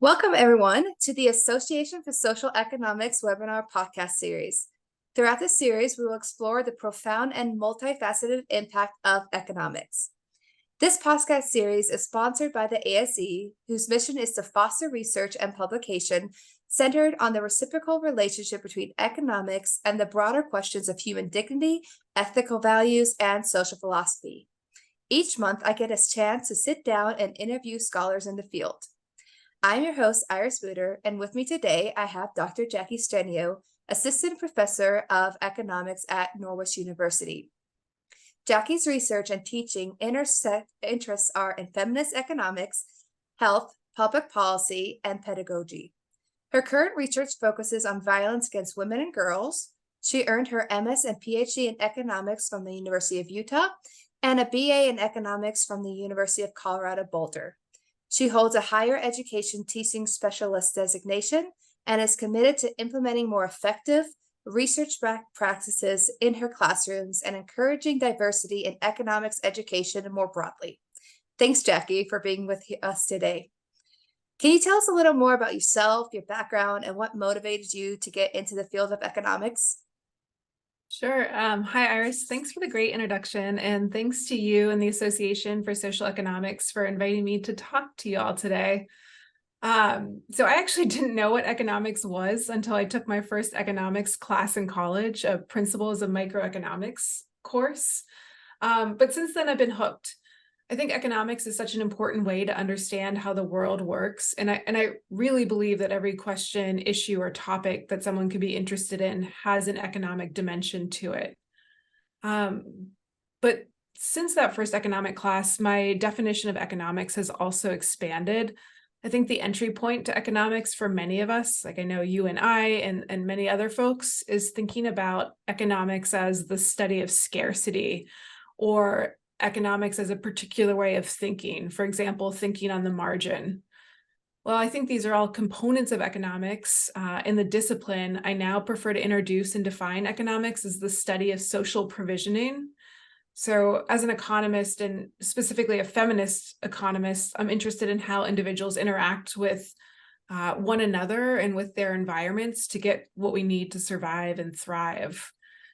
Welcome, everyone, to the Association for Social Economics webinar podcast series. Throughout this series, we will explore the profound and multifaceted impact of economics. This podcast series is sponsored by the ASE, whose mission is to foster research and publication centered on the reciprocal relationship between economics and the broader questions of human dignity, ethical values, and social philosophy. Each month, I get a chance to sit down and interview scholars in the field. I'm your host, Iris Booter, and with me today, I have Dr. Jacki Strenio, Assistant Professor of Economics at Norwich University. Jacki's research and teaching interests are in feminist economics, health, public policy, and pedagogy. Her current research focuses on violence against women and girls. She earned her MS and PhD in economics from the University of Utah and a BA in economics from the University of Colorado Boulder. She holds a higher education teaching specialist designation and is committed to implementing more effective research practices in her classrooms and encouraging diversity in economics education more broadly. Thanks, Jacki, for being with us today. Can you tell us a little more about yourself, your background, and what motivated you to get into the field of economics? Sure. Hi, Iris. Thanks for the great introduction. And thanks to you and the Association for Social Economics for inviting me to talk to you all today. So I actually didn't know what economics was until I took my first economics class in college, a Principles of Microeconomics course. But since then, I've been hooked. I think economics is such an important way to understand how the world works. And I really believe that every question, issue, or topic that someone could be interested in has an economic dimension to it. But since that first economic class, my definition of economics has also expanded. I think the entry point to economics for many of us, like I know you and I and many other folks, is thinking about economics as the study of scarcity, or economics as a particular way of thinking, for example, thinking on the margin. Well, I think these are all components of economics. In the discipline, I now prefer to introduce and define economics as the study of social provisioning. So as an economist, and specifically a feminist economist, I'm interested in how individuals interact with one another and with their environments to get what we need to survive and thrive.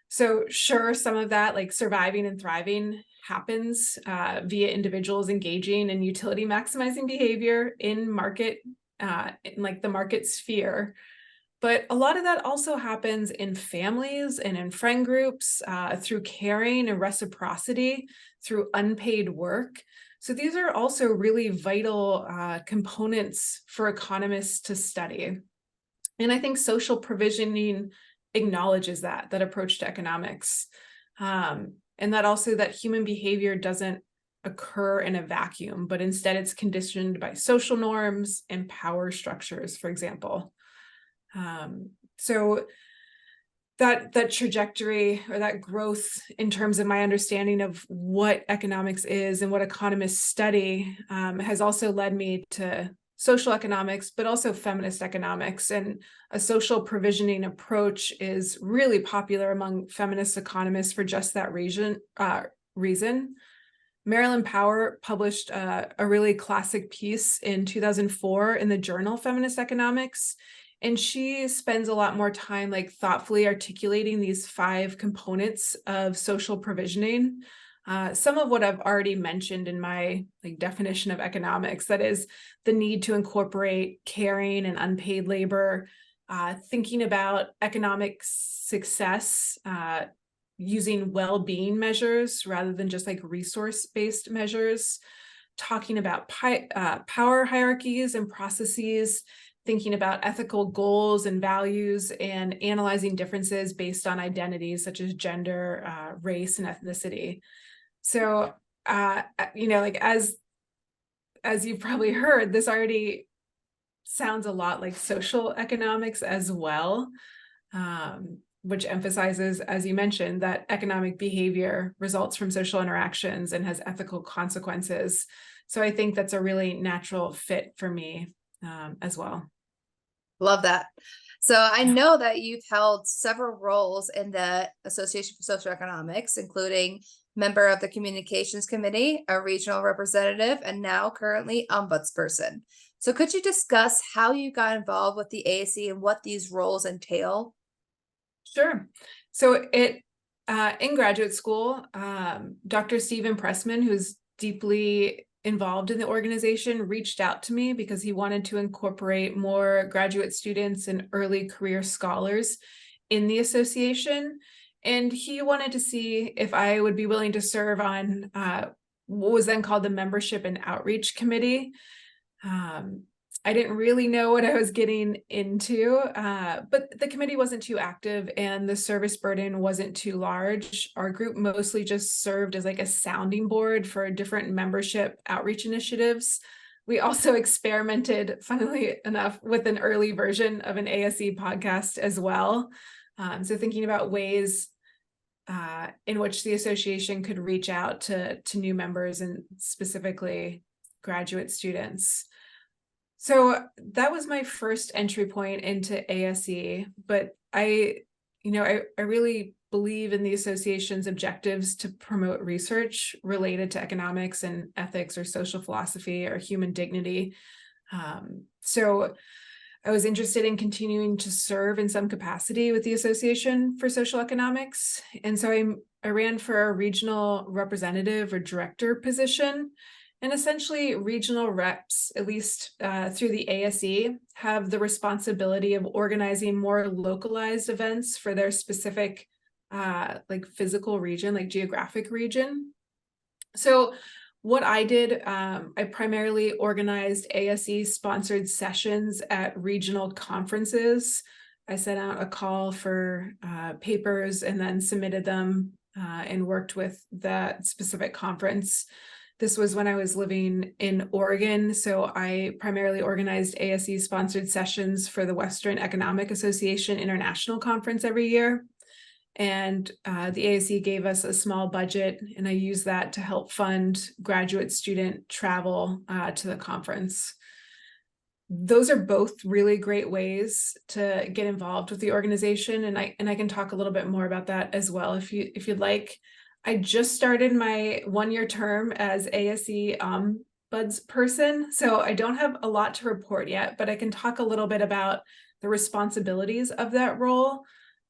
So sure, some of that, like surviving and thriving, happens via individuals engaging in utility maximizing behavior in market, in like the market sphere. But a lot of that also happens in families and in friend groups, through caring and reciprocity, through unpaid work. So these are also really vital components for economists to study. And I think social provisioning acknowledges that approach to economics. And that also that human behavior doesn't occur in a vacuum, but instead it's conditioned by social norms and power structures, for example. So that trajectory, or that growth in terms of my understanding of what economics is and what economists study, has also led me to social economics, but also feminist economics. And a social provisioning approach is really popular among feminist economists for just that reason. Marilyn Power published a really classic piece in 2004 in the journal Feminist Economics. And she spends a lot more time like thoughtfully articulating these 5 components of social provisioning. Some of what I've already mentioned in my definition of economics, that is the need to incorporate caring and unpaid labor, thinking about economic success using well-being measures rather than just like resource-based measures, talking about power hierarchies and processes, thinking about ethical goals and values, and analyzing differences based on identities such as gender, race, and ethnicity. So, like as you've probably heard, this already sounds a lot like social economics as well, which emphasizes, as you mentioned, that economic behavior results from social interactions and has ethical consequences. So I think that's a really natural fit for me as well. Love that. So I know that you've held several roles in the Association for Social Economics, including member of the Communications Committee, a regional representative, and now currently ombudsperson. So could you discuss how you got involved with the ASE and what these roles entail? Sure. So in graduate school, Dr. Stephen Pressman, who's deeply involved in the organization, reached out to me because he wanted to incorporate more graduate students and early career scholars in the association. And he wanted to see if I would be willing to serve on what was then called the Membership and Outreach Committee. Um, I didn't really know what I was getting into, but the committee wasn't too active and the service burden wasn't too large. Our group mostly just served as like a sounding board for different membership outreach initiatives. We also experimented, funnily enough, with an early version of an ASE podcast as well. So thinking about ways in which the association could reach out to new members and specifically graduate students. So that was my first entry point into ASE, but I really believe in the association's objectives to promote research related to economics and ethics or social philosophy or human dignity. So I was interested in continuing to serve in some capacity with the Association for Social Economics. And so I ran for a regional representative or director position. And essentially, regional reps, at least through the ASE, have the responsibility of organizing more localized events for their specific like physical region, like geographic region. So what I did, I primarily organized ASE sponsored sessions at regional conferences. I sent out a call for papers and then submitted them and worked with that specific conference. This was when I was living in Oregon, so I primarily organized ASE sponsored sessions for the Western Economic Association International Conference every year. And the ASE gave us a small budget, and I used that to help fund graduate student travel to the conference. Those are both really great ways to get involved with the organization, and I can talk a little bit more about that as well if you'd like. I just started my 1-year term as ASE Buds person, so I don't have a lot to report yet, but I can talk a little bit about the responsibilities of that role.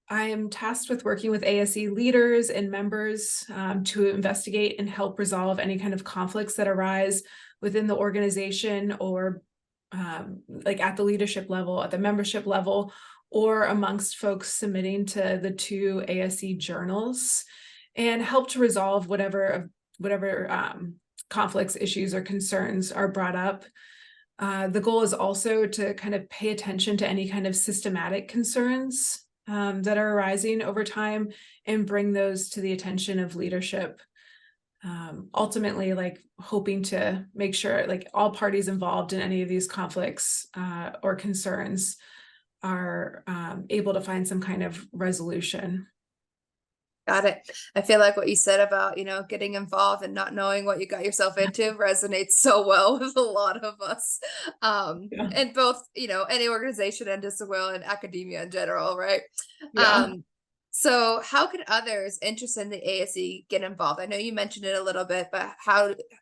I am tasked with working with ASE leaders and members to investigate and help resolve any kind of conflicts that arise within the organization or like at the leadership level, at the membership level, or amongst folks submitting to the 2 ASE journals, and help to resolve whatever conflicts, issues, or concerns are brought up. The goal is also to kind of pay attention to any kind of systematic concerns that are arising over time and bring those to the attention of leadership. Ultimately, like hoping to make sure like all parties involved in any of these conflicts or concerns are able to find some kind of resolution. Got it. I feel like what you said about, getting involved and not knowing what you got yourself into resonates so well with a lot of us. Yeah. And both, any organization and just well in academia in general, right? Yeah. So how can others interested in the ASE get involved? I know you mentioned it a little bit, but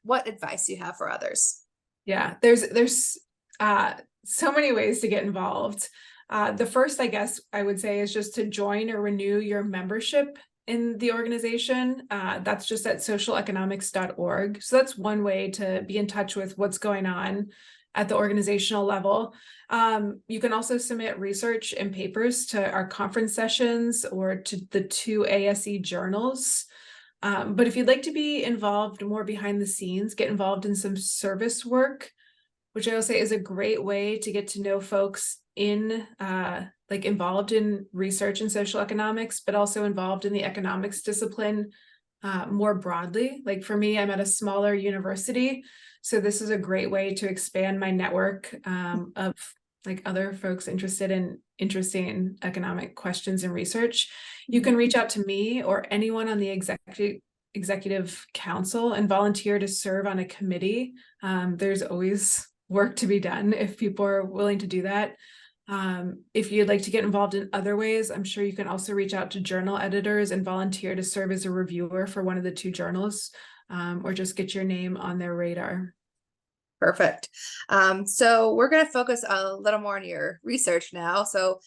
what advice do you have for others? Yeah, there's so many ways to get involved. The first, I guess I would say, is just to join or renew your membership in the organization. That's just at socialeconomics.org. So that's one way to be in touch with what's going on at the organizational level. You can also submit research and papers to our conference sessions or to the 2 ASE journals. But if you'd like to be involved more behind the scenes, get involved in some service work, which I will say is a great way to get to know folks in like involved in research and social economics, but also involved in the economics discipline more broadly. Like for me, I'm at a smaller university, so this is a great way to expand my network of like other folks interested in interesting economic questions and research. You can reach out to me or anyone on the executive council and volunteer to serve on a committee. There's always work to be done if people are willing to do that. If you'd like to get involved in other ways, I'm sure you can also reach out to journal editors and volunteer to serve as a reviewer for one of the 2 journals, or just get your name on their radar. Perfect. So we're going to focus a little more on your research now. So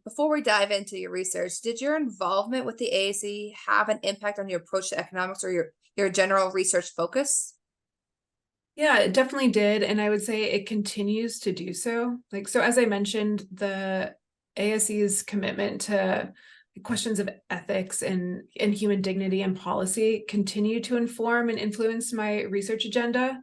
before we dive into your research, did your involvement with the ASE have an impact on your approach to economics or your general research focus? Yeah, it definitely did. And I would say it continues to do so. So as I mentioned, the ASE's commitment to questions of ethics and human dignity and policy continue to inform and influence my research agenda.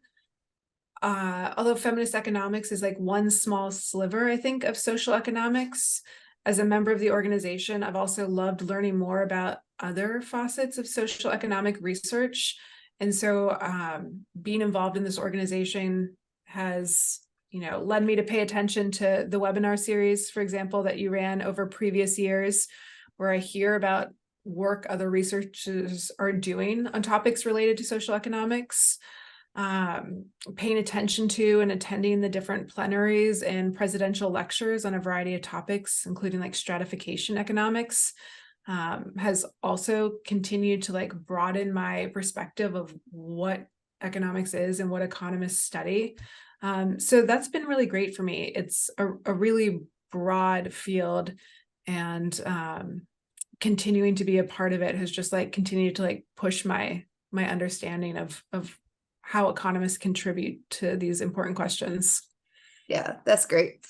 Although feminist economics is like one small sliver, I think, of social economics, as a member of the organization, I've also loved learning more about other facets of social economic research. And so being involved in this organization has, led me to pay attention to the webinar series, for example, that you ran over previous years, where I hear about work other researchers are doing on topics related to social economics. Paying attention to and attending the different plenaries and presidential lectures on a variety of topics, including like stratification economics, has also continued to like broaden my perspective of what economics is and what economists study. So that's been really great for me. It's a really broad field, and continuing to be a part of it has just like continued to like push my understanding of how economists contribute to these important questions. Yeah, that's great.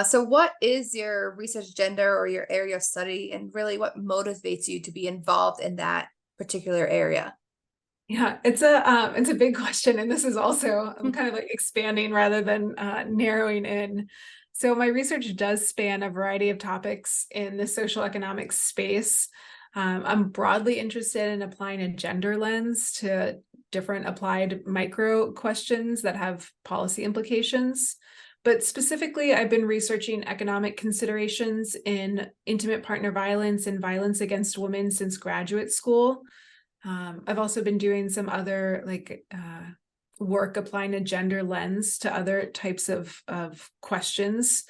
So what is your research agenda or your area of study, and really what motivates you to be involved in that particular area? Yeah, it's a big question, and this is also I'm kind of like expanding rather than narrowing in. So my research does span a variety of topics in the social economic space. I'm broadly interested in applying a gender lens to different applied micro questions that have policy implications. But specifically, I've been researching economic considerations in intimate partner violence and violence against women since graduate school. I've also been doing some other work applying a gender lens to other types of questions.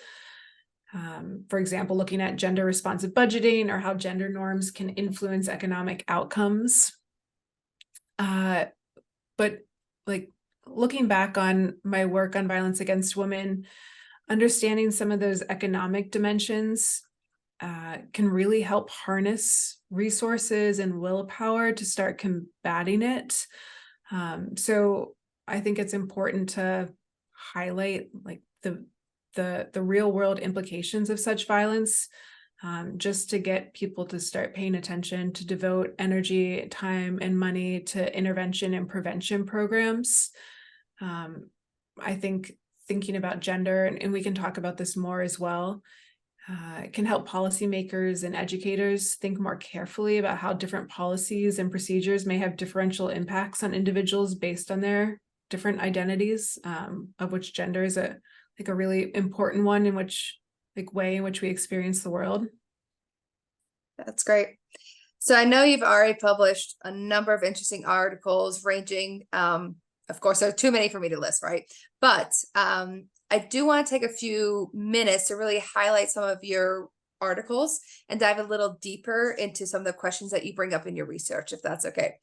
For example, looking at gender responsive budgeting or how gender norms can influence economic outcomes. But like looking back on my work on violence against women, understanding some of those economic dimensions can really help harness resources and willpower to start combating it. So I think it's important to highlight like the real world implications of such violence, just to get people to start paying attention, to devote energy, time, and money to intervention and prevention programs. I think thinking about gender, and we can talk about this more as well, can help policymakers and educators think more carefully about how different policies and procedures may have differential impacts on individuals based on their different identities, of which gender is a really important one, in which way in which we experience the world. That's great. So I know you've already published a number of interesting articles ranging, of course, there are too many for me to list, right? But I do want to take a few minutes to really highlight some of your articles and dive a little deeper into some of the questions that you bring up in your research, if that's okay.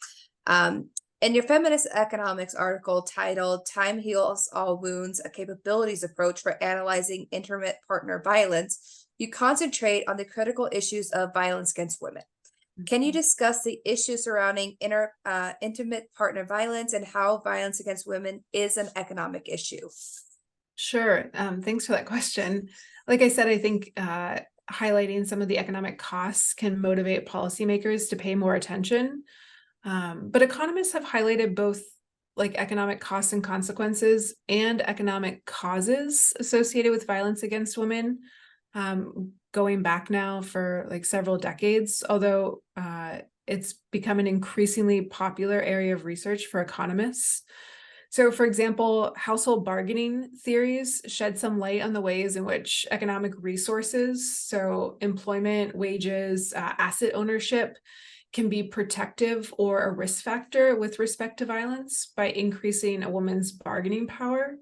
In your feminist economics article titled "Time Heals All Wounds, a Capabilities Approach for Analyzing Intimate Partner Violence," you concentrate on the critical issues of violence against women. Can you discuss the issues surrounding intimate partner violence and how violence against women is an economic issue? Sure. Thanks for that question. Like I said, I think highlighting some of the economic costs can motivate policymakers to pay more attention. But economists have highlighted both like economic costs and consequences and economic causes associated with violence against women, going back now for like several decades, although it's become an increasingly popular area of research for economists. So, for example, household bargaining theories shed some light on the ways in which economic resources, so employment, wages, asset ownership, can be protective or a risk factor with respect to violence by increasing a woman's bargaining power.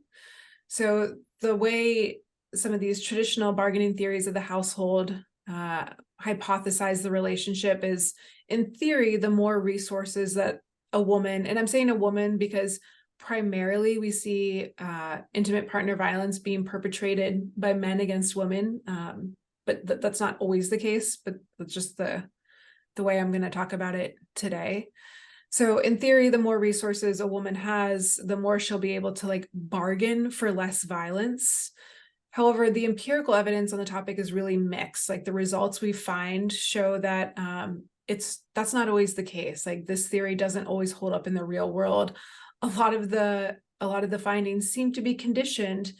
So the way some of these traditional bargaining theories of the household hypothesize the relationship is, in theory, the more resources that a woman, and I'm saying a woman because primarily we see intimate partner violence being perpetrated by men against women, but that's not always the case, but that's just the way I'm going to talk about it today. So in theory, the more resources a woman has, the more she'll be able to like bargain for less violence. However, the empirical evidence on the topic is really mixed. Like the results we find show that that's not always the case. Like this theory doesn't always hold up in the real world. A lot of the findings seem to be conditioned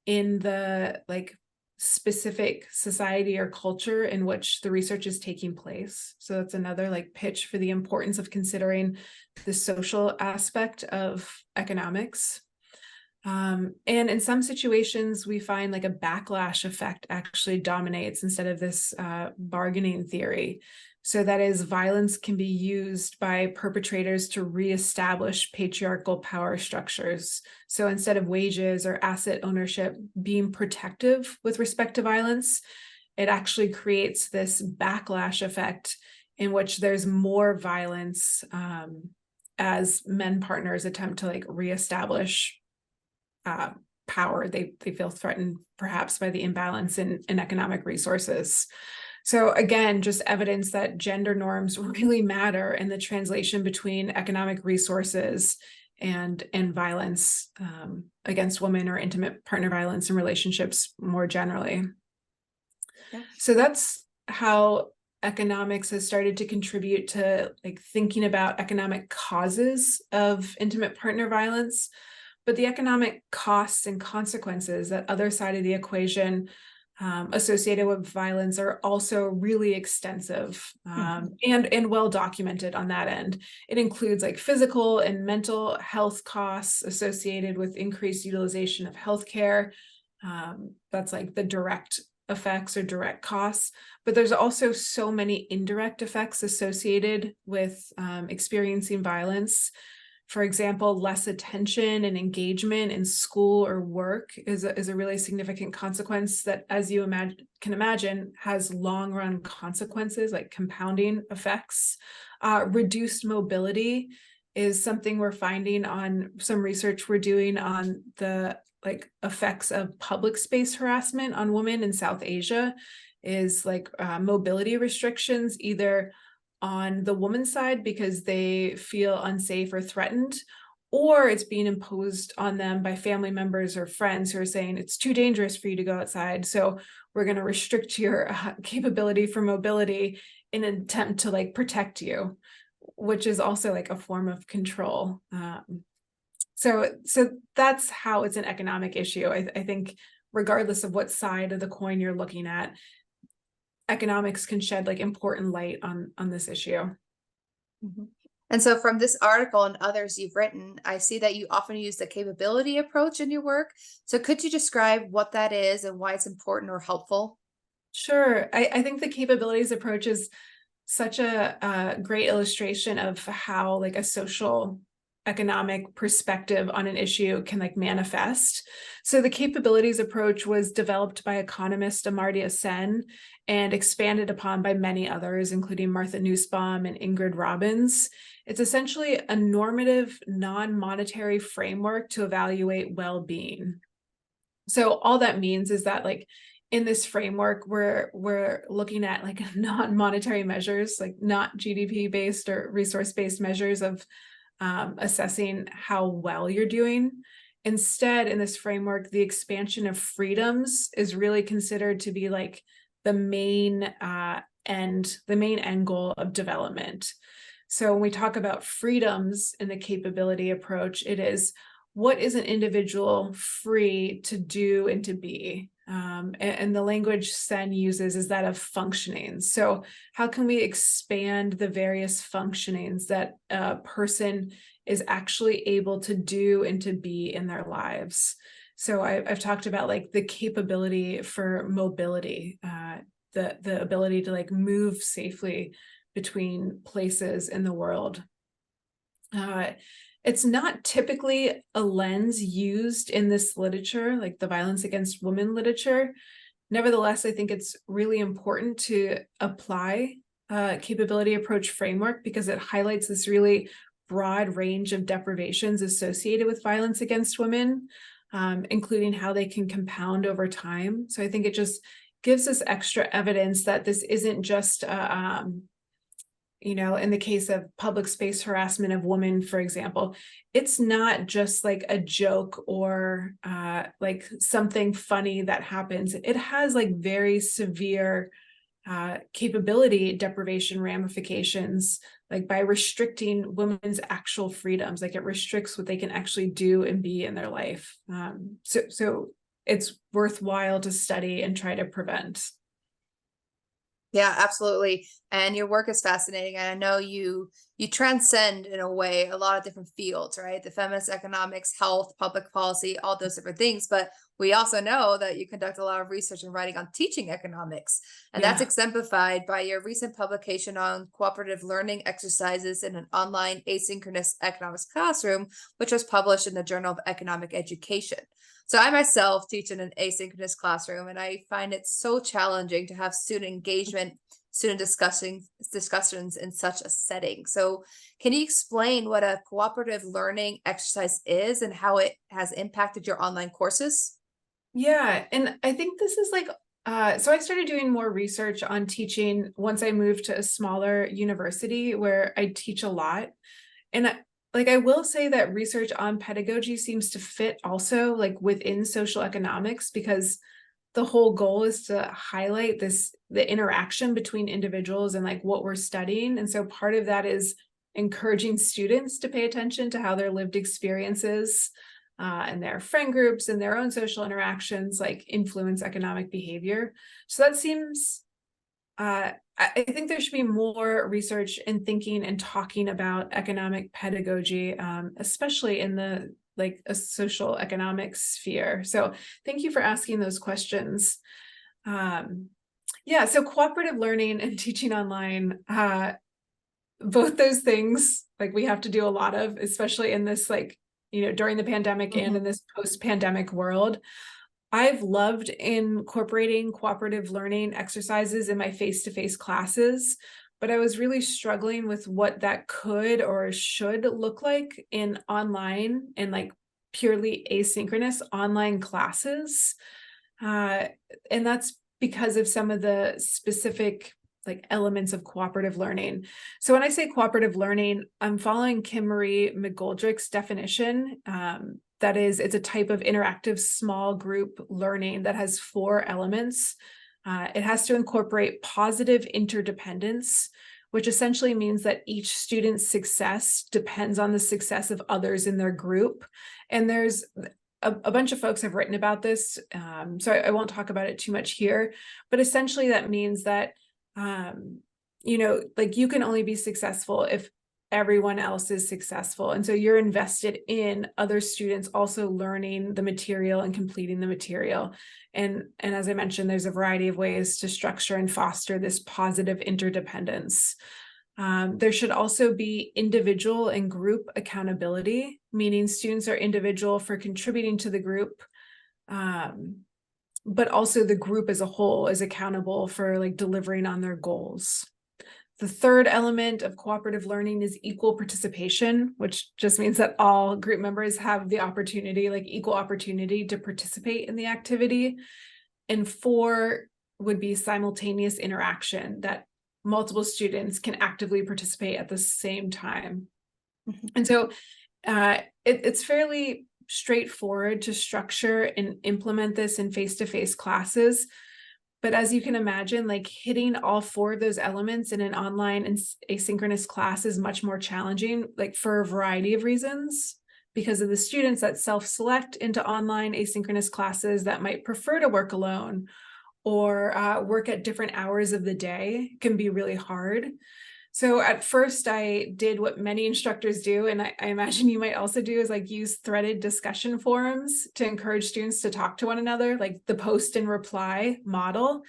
in the like specific society or culture in which the research is taking place. So that's another like pitch for the importance of considering the social aspect of economics. And in some situations, we find like a backlash effect actually dominates instead of this bargaining theory. So that is, violence can be used by perpetrators to reestablish patriarchal power structures. So instead of wages or asset ownership being protective with respect to violence, it actually creates this backlash effect in which there's more violence as men partners attempt to like reestablish power. They feel threatened perhaps by the imbalance in economic resources. So again, just evidence that gender norms really matter in the translation between economic resources and violence against women, or intimate partner violence in relationships more generally. Yeah. So that's how economics has started to contribute to like thinking about economic causes of intimate partner violence. But the economic costs and consequences, that other side of the equation, associated with violence, are also really extensive and well documented on that end. It includes like physical and mental health costs associated with increased utilization of healthcare. That's like the direct effects or direct costs, but there's also so many indirect effects associated with experiencing violence. For example, less attention and engagement in school or work is a really significant consequence that, as you can imagine, has long-run consequences, like compounding effects. Reduced mobility is something we're finding on some research we're doing on the like effects of public space harassment on women in South Asia, is like mobility restrictions, either on the woman's side because they feel unsafe or threatened, or it's being imposed on them by family members or friends who are saying it's too dangerous for you to go outside, so we're going to restrict your capability for mobility in an attempt to like protect you, which is also like a form of control. So that's how it's an economic issue. I think regardless of what side of the coin you're looking at, economics can shed like important light on this issue. Mm-hmm. And so from this article and others you've written, I see that you often use the capability approach in your work. So could you describe what that is and why it's important or helpful? Sure. I think the capabilities approach is such a great illustration of how like a social economic perspective on an issue can like manifest. So the capabilities approach was developed by economist Amartya Sen and expanded upon by many others, including Martha Nussbaum and Ingrid Robbins. It's essentially a normative, non-monetary framework to evaluate well-being. So all that means is that like in this framework, we're looking at like non-monetary measures, like not GDP-based or resource-based measures of assessing how well you're doing. Instead, in this framework, the expansion of freedoms is really considered to be like the main end goal of development. So when we talk about freedoms in the capability approach, it is, what is an individual free to do and to be? And the language Sen uses is that of functioning. So how can we expand the various functionings that a person is actually able to do and to be in their lives? So I've talked about like the capability for mobility, the ability to like move safely between places in the world. It's not typically a lens used in this literature, like the violence against women literature. Nevertheless, I think it's really important to apply a capability approach framework because it highlights this really broad range of deprivations associated with violence against women, including how they can compound over time. So I think it just gives us extra evidence that this isn't just in the case of public space harassment of women, for example, it's not just like a joke or like something funny that happens. It has like very severe capability deprivation ramifications, like by restricting women's actual freedoms, like it restricts what they can actually do and be in their life. So it's worthwhile to study and try to prevent. Yeah, absolutely. And your work is fascinating. And I know you transcend in a way a lot of different fields, right? The feminist economics, health, public policy, all those different things. But we also know that you conduct a lot of research and writing on teaching economics. And that's Yeah. exemplified by your recent publication on cooperative learning exercises in an online asynchronous economics classroom, which was published in the Journal of Economic Education. So I myself teach in an asynchronous classroom, and I find it so challenging to have student engagement, student discussions in such a setting. So can you explain what a cooperative learning exercise is and how it has impacted your online courses? Yeah, and I think this is like so I started doing more research on teaching once I moved to a smaller university where I teach a lot. And like I will say that research on pedagogy seems to fit also like within social economics, because the whole goal is to highlight the interaction between individuals and like what we're studying. And so part of that is encouraging students to pay attention to how their lived experiences and their friend groups and their own social interactions like influence economic behavior. So that seems I think there should be more research and thinking and talking about economic pedagogy, especially in the like a social economic sphere. So thank you for asking those questions. Yeah, so cooperative learning and teaching online, both those things, like we have to do a lot of, especially in this like, during the pandemic and in this post-pandemic world. I've loved incorporating cooperative learning exercises in my face-to-face classes, but I was really struggling with what that could or should look like in online and like purely asynchronous online classes. And that's because of some of the specific like elements of cooperative learning. So when I say cooperative learning, I'm following Kim Marie McGoldrick's definition. That is, it's a type of interactive small group learning that has 4 elements. It has to incorporate positive interdependence, which essentially means that each student's success depends on the success of others in their group. And there's a bunch of folks have written about this, so I won't talk about it too much here, but essentially that means that like you can only be successful if everyone else is successful. And so you're invested in other students also learning the material and completing the material. And as I mentioned, there's a variety of ways to structure and foster this positive interdependence. There should also be individual and group accountability, meaning students are individual for contributing to the group, but also the group as a whole is accountable for like delivering on their goals. The third element of cooperative learning is equal participation, which just means that all group members have the opportunity, like equal opportunity to participate in the activity. And 4 would be simultaneous interaction, that multiple students can actively participate at the same time. And so it's fairly straightforward to structure and implement this in face-to-face classes. But as you can imagine, like hitting all 4 of those elements in an online and asynchronous class is much more challenging, like for a variety of reasons, because of the students that self-select into online asynchronous classes that might prefer to work alone or work at different hours of the day can be really hard. So at first I did what many instructors do, and I imagine you might also do, is like use threaded discussion forums to encourage students to talk to one another, like the post and reply model.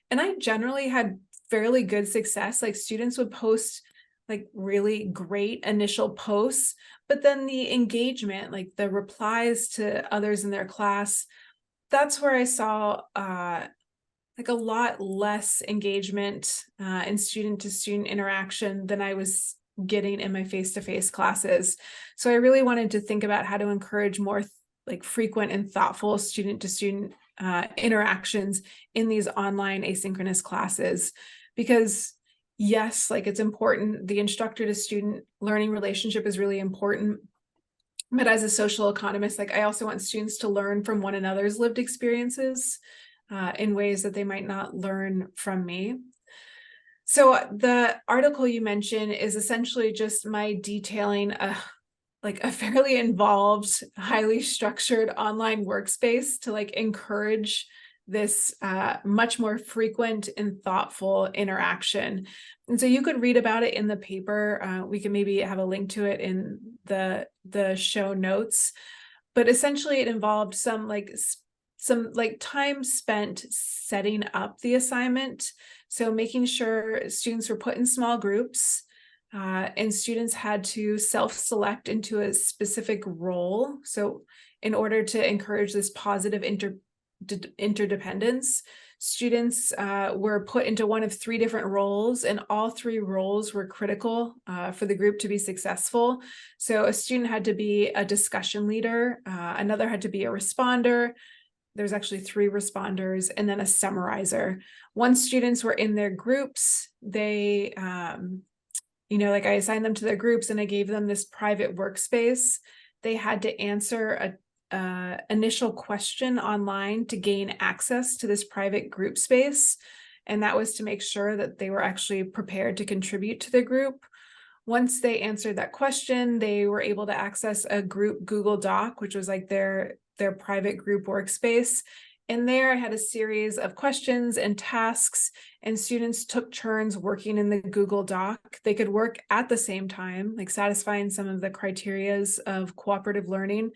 And I generally had fairly good success. Like students would post like really great initial posts, but then the engagement, like the replies to others in their class, that's where I saw like a lot less engagement and student to student interaction than I was getting in my face-to-face classes. So I really wanted to think about how to encourage more like frequent and thoughtful student-to-student interactions in these online asynchronous classes, because yes, like it's important. The instructor to student learning relationship is really important. But as a social economist, like I also want students to learn from one another's lived experiences in ways that they might not learn from me. So the article you mentioned is essentially just my detailing like a fairly involved, highly structured online workspace to like encourage this much more frequent and thoughtful interaction. And so you could read about it in the paper. We can maybe have a link to it in the show notes. But essentially it involved some time spent setting up the assignment. So making sure students were put in small groups, and students had to self-select into a specific role. So in order to encourage this positive interdependence, students were put into one of 3 different roles, and all 3 roles were critical for the group to be successful. So a student had to be a discussion leader, another had to be a responder. There's actually 3 responders, and then a summarizer. Once students were in their groups, they like I assigned them to their groups and I gave them this private workspace. They had to answer a initial question online to gain access to this private group space. And that was to make sure that they were actually prepared to contribute to the group. Once they answered that question, they were able to access a group Google Doc, which was like their private group workspace. And there I had a series of questions and tasks, and students took turns working in the Google Doc. They could work at the same time, like satisfying some of the criterias of cooperative learning,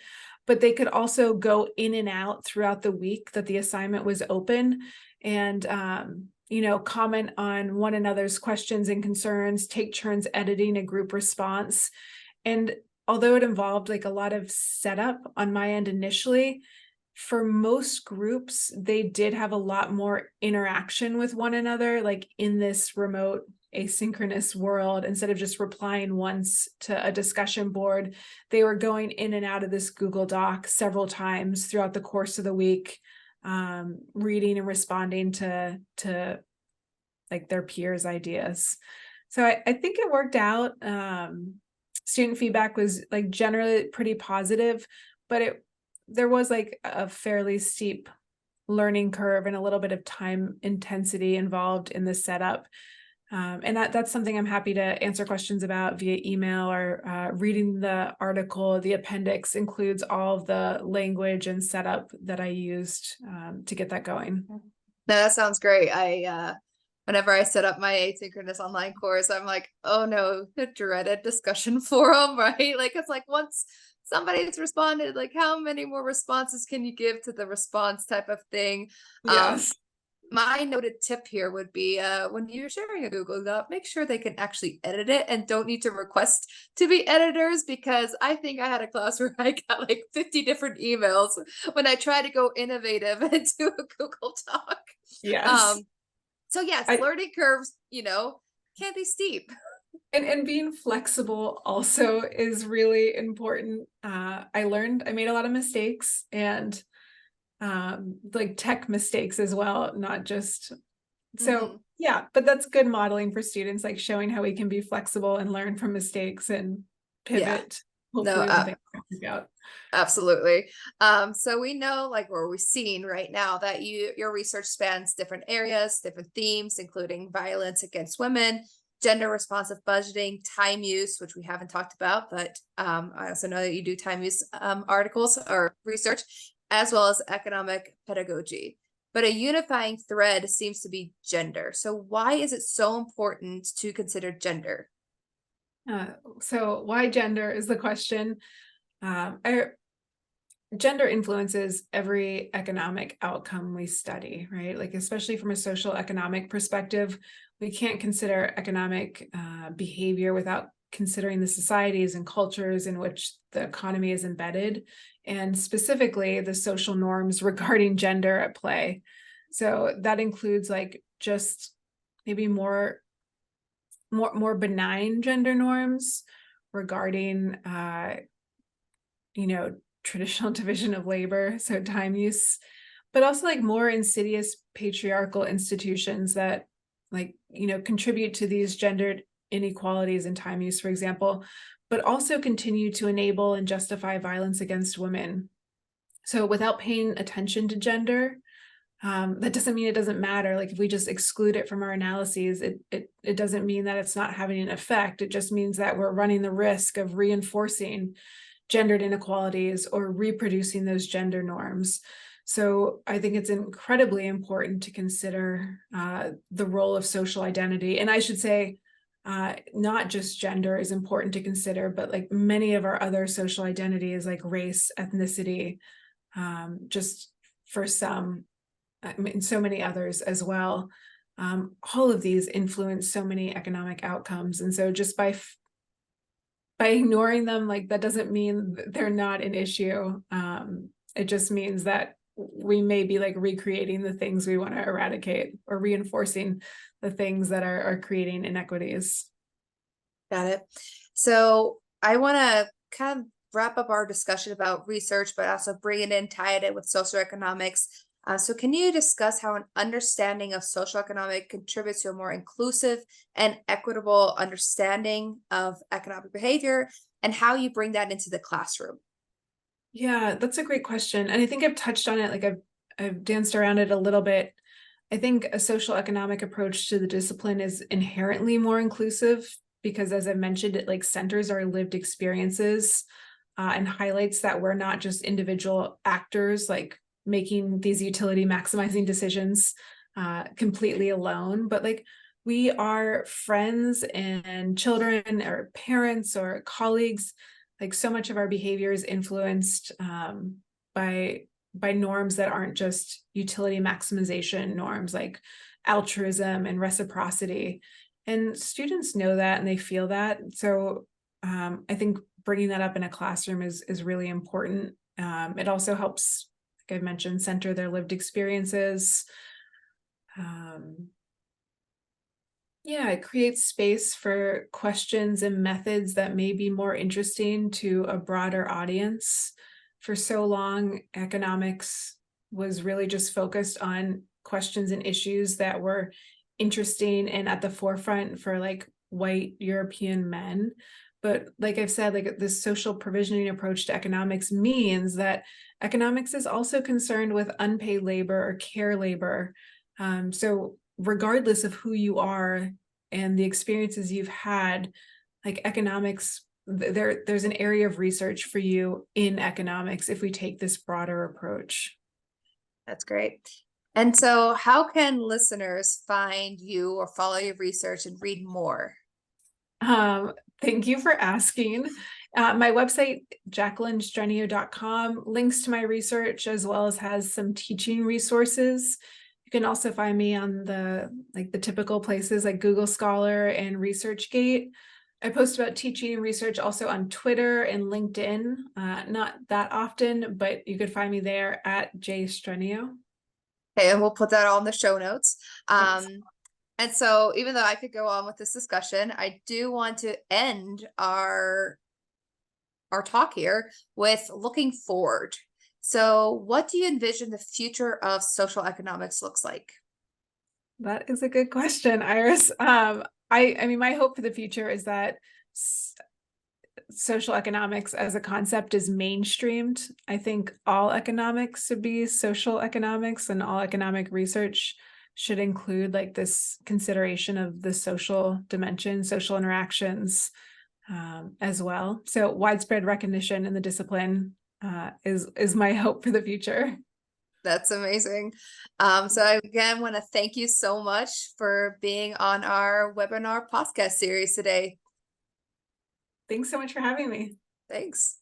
but they could also go in and out throughout the week that the assignment was open, and comment on one another's questions and concerns, take turns editing a group response. And although it involved like a lot of setup on my end initially, for most groups, they did have a lot more interaction with one another, like in this remote asynchronous world. Instead of just replying once to a discussion board, they were going in and out of this Google Doc several times throughout the course of the week, reading and responding to like their peers' ideas. So I think it worked out. Student feedback was like generally pretty positive, but there was like a fairly steep learning curve and a little bit of time intensity involved in the setup. And that's something I'm happy to answer questions about via email or reading the article. The appendix includes all of the language and setup that I used to get that going. No, that sounds great. Whenever I set up my asynchronous online course, I'm like, oh no, the dreaded discussion forum, right? Like it's like once somebody's responded, like how many more responses can you give to the response type of thing? Yes. My noted tip here would be when you're sharing a Google Doc, make sure they can actually edit it and don't need to request to be editors, because I think I had a class where I got like 50 different emails when I tried to go innovative and do a Google Doc. Yes. So yes, learning curves, can be steep. And being flexible also is really important. I made a lot of mistakes, and like tech mistakes as well, not just so yeah, but that's good modeling for students, like showing how we can be flexible and learn from mistakes and pivot. Hopefully when things work out. Absolutely. So we know, like, or we've seen right now that your research spans different areas, different themes, including violence against women, gender responsive budgeting, time use, which we haven't talked about, but I also know that you do time use articles or research, as well as economic pedagogy. But a unifying thread seems to be gender. So why is it so important to consider gender? So why gender is the question. Gender influences every economic outcome we study, right? Like, especially from a social economic perspective, we can't consider economic behavior without considering the societies and cultures in which the economy is embedded, and specifically the social norms regarding gender at play. So that includes like just maybe more more benign gender norms regarding traditional division of labor, so time use, but also like more insidious patriarchal institutions that contribute to these gendered inequalities in time use, for example, but also continue to enable and justify violence against women. So without paying attention to gender, that doesn't mean it doesn't matter. Like if we just exclude it from our analyses, it doesn't mean that it's not having an effect. It just means that we're running the risk of reinforcing gendered inequalities or reproducing those gender norms. So I think it's incredibly important to consider the role of social identity. And I should say, not just gender is important to consider, but like many of our other social identities like race, ethnicity, just for some, I mean, so many others as well. All of these influence so many economic outcomes. And so just by ignoring them, like that doesn't mean they're not an issue. It just means that we may be like recreating the things we want to eradicate or reinforcing the things that are creating inequities. Got it. So I want to kind of wrap up our discussion about research, but also bring it in, tie it in with socioeconomics. So can you discuss how an understanding of social economic contributes to a more inclusive and equitable understanding of economic behavior, and how you bring that into the classroom? Yeah, that's a great question. And I think I've touched on it, like I've danced around it a little bit. I think a social economic approach to the discipline is inherently more inclusive because, as I mentioned, it like centers our lived experiences and highlights that we're not just individual actors like making these utility maximizing decisions completely alone, but like we are friends and children or parents or colleagues. Like so much of our behavior is influenced by norms that aren't just utility maximization norms like altruism and reciprocity. And students know that and they feel that. So I think bringing that up in a classroom is really important. It also helps, like I mentioned, center their lived experiences. Yeah, it creates space for questions and methods that may be more interesting to a broader audience. For so long, economics was really just focused on questions and issues that were interesting and at the forefront for like white European men. But like I've said, like this social provisioning approach to economics means that economics is also concerned with unpaid labor or care labor. So regardless of who you are and the experiences you've had, like economics, there's an area of research for you in economics if we take this broader approach. That's great. And so how can listeners find you or follow your research and read more? Thank you for asking. My website, JacquelineStrenio.com, links to my research as well as has some teaching resources. You can also find me on the typical places like Google Scholar and ResearchGate. I post about teaching and research also on Twitter and LinkedIn, not that often, but you could find me there at JStrenio. Okay, and we'll put that all in the show notes. And so even though I could go on with this discussion, I do want to end our talk here with looking forward. So what do you envision the future of social economics looks like? That is a good question, Iris. I mean, my hope for the future is that social economics as a concept is mainstreamed. I think all economics should be social economics, and all economic research should include like this consideration of the social dimension, social interactions as well. So widespread recognition in the discipline is my hope for the future. That's amazing. So I again want to thank you so much for being on our webinar podcast series today. Thanks so much for having me. Thanks.